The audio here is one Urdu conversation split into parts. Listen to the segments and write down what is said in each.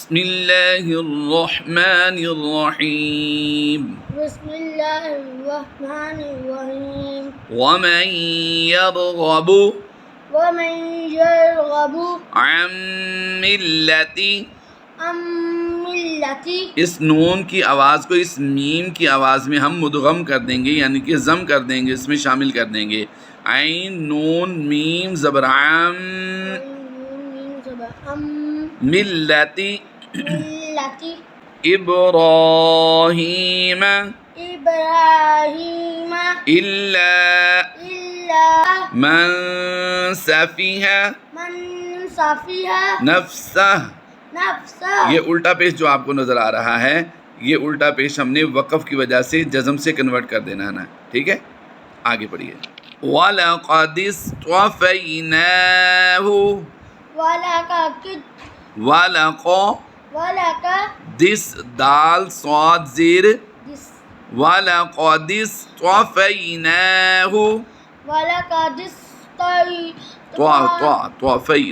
بسم اللہ الرحمن الرحیم بسم اللہ الرحمن الرحیم ومن يرغب ومن يرغب عن ملتی، عن ملتی، اس نون کی آواز کو اس میم کی آواز میں ہم مدغم کر دیں گے، یعنی کہ ضم کر دیں گے، اس میں شامل کر دیں گے. عین نون میم زبر عم، ملتی ملتی ابراہیم ابراہیم الا الا من سفیہ من صفیہ نفسہ. نفسہ. یہ الٹا پیش جو آپ کو نظر آ رہا ہے، یہ الٹا پیش ہم نے وقف کی وجہ سے جزم سے کنورٹ کر دینا ہے نا. ٹھیک ہے، آگے پڑھیے. وَلَقَدِ اصْطَفَيْنَاهُ وَلَقَ دس دال صاد زیر وَلَقَدِ اصْطَفَيْنَاهُ طَفَيْ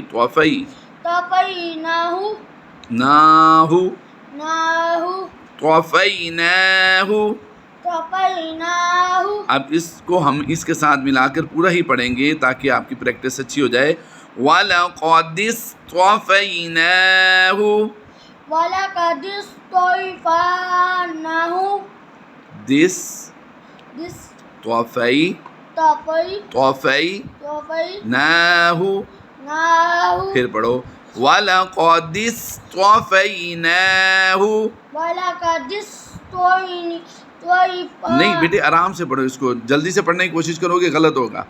نَاهُ طَفَيْنَاهُ. اب اس کو ہم اس کے ساتھ ملا کر پورا ہی پڑھیں گے تاکہ آپ کی پریکٹس اچھی ہو جائے. وَلَقَدِ اصْطَفَيْنَاهُ وَلَقَدِ اصْطَفَيْنَاهُ دس طَفَيْنَاهُ. پھر پڑھو وَلَقَدِ اصْطَفَيْنَاهُ. نہیں بیٹے آرام سے پڑھو، اس کو جلدی سے پڑھنے کی کوشش کرو گے غلط ہوگا.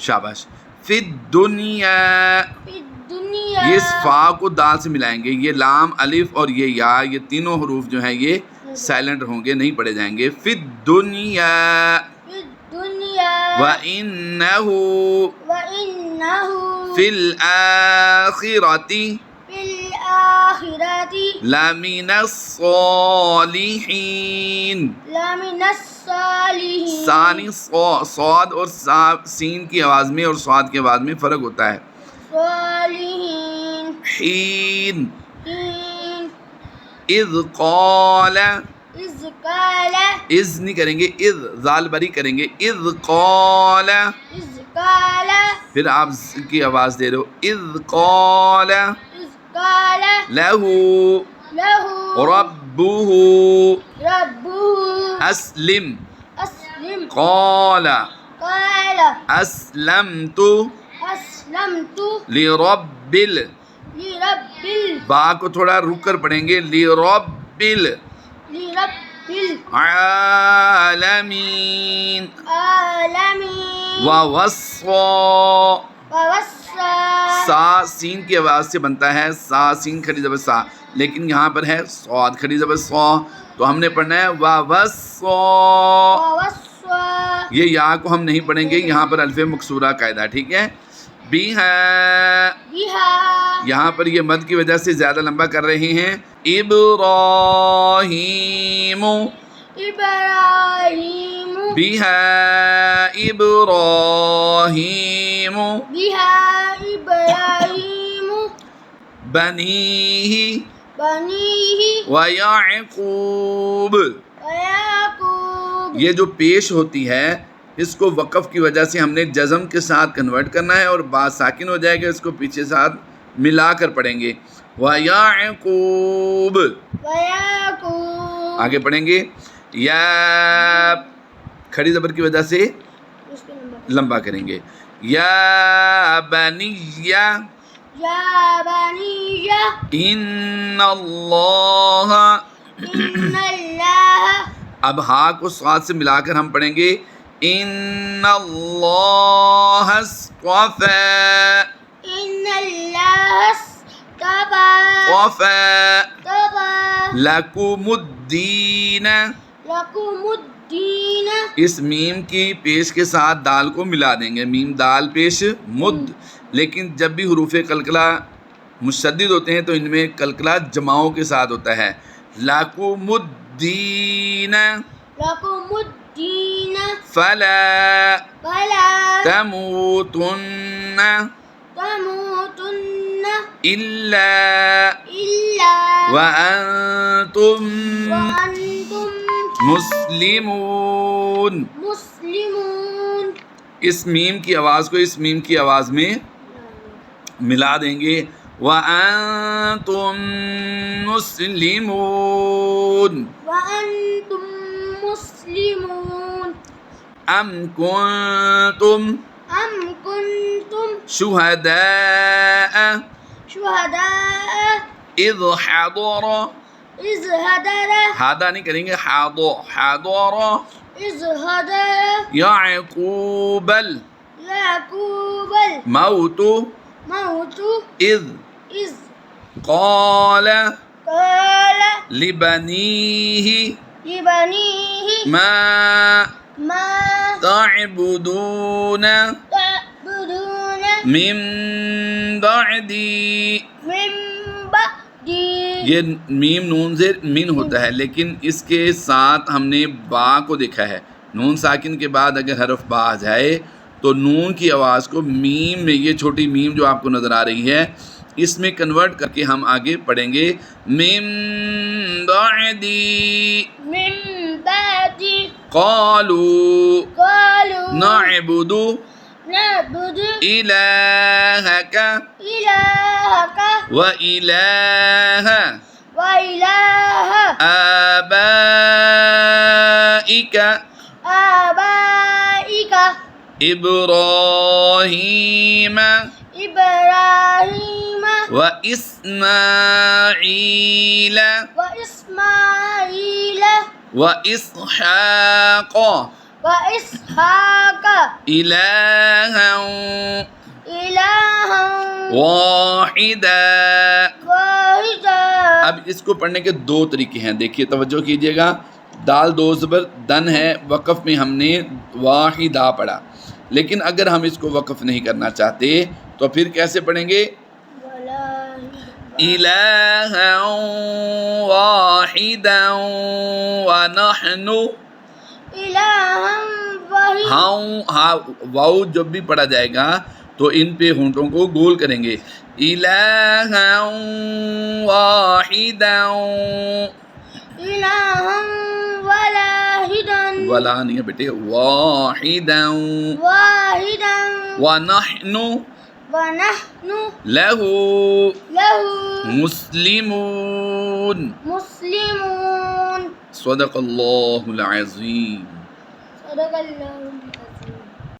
شاباش. فی الدنیا، یہ اس فا کو دال سے ملائیں گے. یہ لام الف اور یہ یا، یہ تینوں حروف جو ہیں یہ سائلنٹ ہوں گے، نہیں پڑھے جائیں گے. فی الدنیا وَإِنَّهُ فِي الْآخِرَةِ لَمِنَ الصَّالِحِينَ. ثانی صاد اور سین کی آواز میں اور صاد کی آواز میں فرق ہوتا ہے. حین اذ قال، اذ نہیں کریں گے، اذ ذال بری کریں گے. اذ قال، پھر آپ کی آواز دے رہے ہو. اذ قال لہ ربہ اسلم. قال اسلمت لرب با کو تھوڑا رک کر پڑھیں گے. لرب العالمین. سا سین کی آواز سے بنتا ہے، سا سین کھڑی زبر سا، لیکن یہاں پر ہے صاد کھڑی زبر صا، تو ہم نے پڑھنا ہے وَوَصَّى. یہ یا کو ہم نہیں پڑھیں گے، یہاں پر الف مکسورہ قاعدہ. ٹھیک ہے. بیہا، یہاں پر یہ مد کی وجہ سے زیادہ لمبا کر رہے ہیں. ابراہیم بیہا ابراہیم بنیہ ویعقوب. یہ جو پیش ہوتی ہے اس کو وقف کی وجہ سے ہم نے جزم کے ساتھ کنورٹ کرنا ہے اور با ساکن ہو جائے گا، اس کو پیچھے ساتھ ملا کر پڑھیں گے. وَيَعْقُوبُ. آگے پڑھیں گے. یا کھڑی زبر کی وجہ سے لمبا کریں گے. یا بنی ان اللہ. اب ہا کو صاد سے ملا کر ہم پڑھیں گے. ان اللہ اصطفى لکم الدین. اس میم کی پیش کے ساتھ دال کو ملا دیں گے. میم دال پیش مد، لیکن جب بھی حروف قلقلہ مشدد ہوتے ہیں تو ان میں قلقلہ جماؤں کے ساتھ ہوتا ہے. لکم الدین فلا تموتن تموتن إلا إلا وأنتم وأنتم مسلمون. مسلمون. اس میم کی آواز کو اس میم کی آواز میں ملا دیں گے. وَأَنْتُمْ مُسْلِمُونَ. وأنتم مسلمون. أَمْ كُنْتُمْ أم كنتم شُهَدَاءَ شهداء إِذْ حَضَرَ. إذ هدر ہادہ نہیں کریں گے، حَضَرَ إذ هدر يَعْقُوبَ يعقوب الْمَوْتُ الموت إِذْ إذ قَالَ قال لِبَنِيهِ لبنيه مَا ما تعبدون تعبدون من بعدی. من بعدي. یہ میم نون سے من ہوتا ہے، لیکن اس کے ساتھ ہم نے با کو دیکھا ہے. نون ساکن کے بعد اگر حرف با آ جائے تو نون کی آواز کو میم میں، یہ چھوٹی میم جو آپ کو نظر آ رہی ہے، اس میں کنورٹ کر کے ہم آگے پڑھیں گے. من بعدی من بعدي قالوا قالوا نعبد نعبد إلهك إلهك وإله وإله آبائك آبائك إبراهيم إبراهيم وإسماعيل وإسماعيل وإسحاق وإسحاق إلها إلها واحدا. واحدا. اب اس کو پڑھنے کے دو طریقے ہیں، دیکھیے توجہ کیجئے گا. دال دو زبر دن ہے، وقف میں ہم نے واحدہ پڑھا، لیکن اگر ہم اس کو وقف نہیں کرنا چاہتے تو پھر کیسے پڑھیں گے؟ إلها واحدا ونحن. إلها واحدا. ہاں واؤ جب بھی پڑھا جائے گا تو ان پہ ہونٹوں کو گول کریں گے. إلها واحدا. إلها واحدا. ولا نہیں ہے بیٹے، واحدا. واحدا. ونحن ونحن له له مسلمون. مسلمون. صدق اللہ العظیم. صدق الله.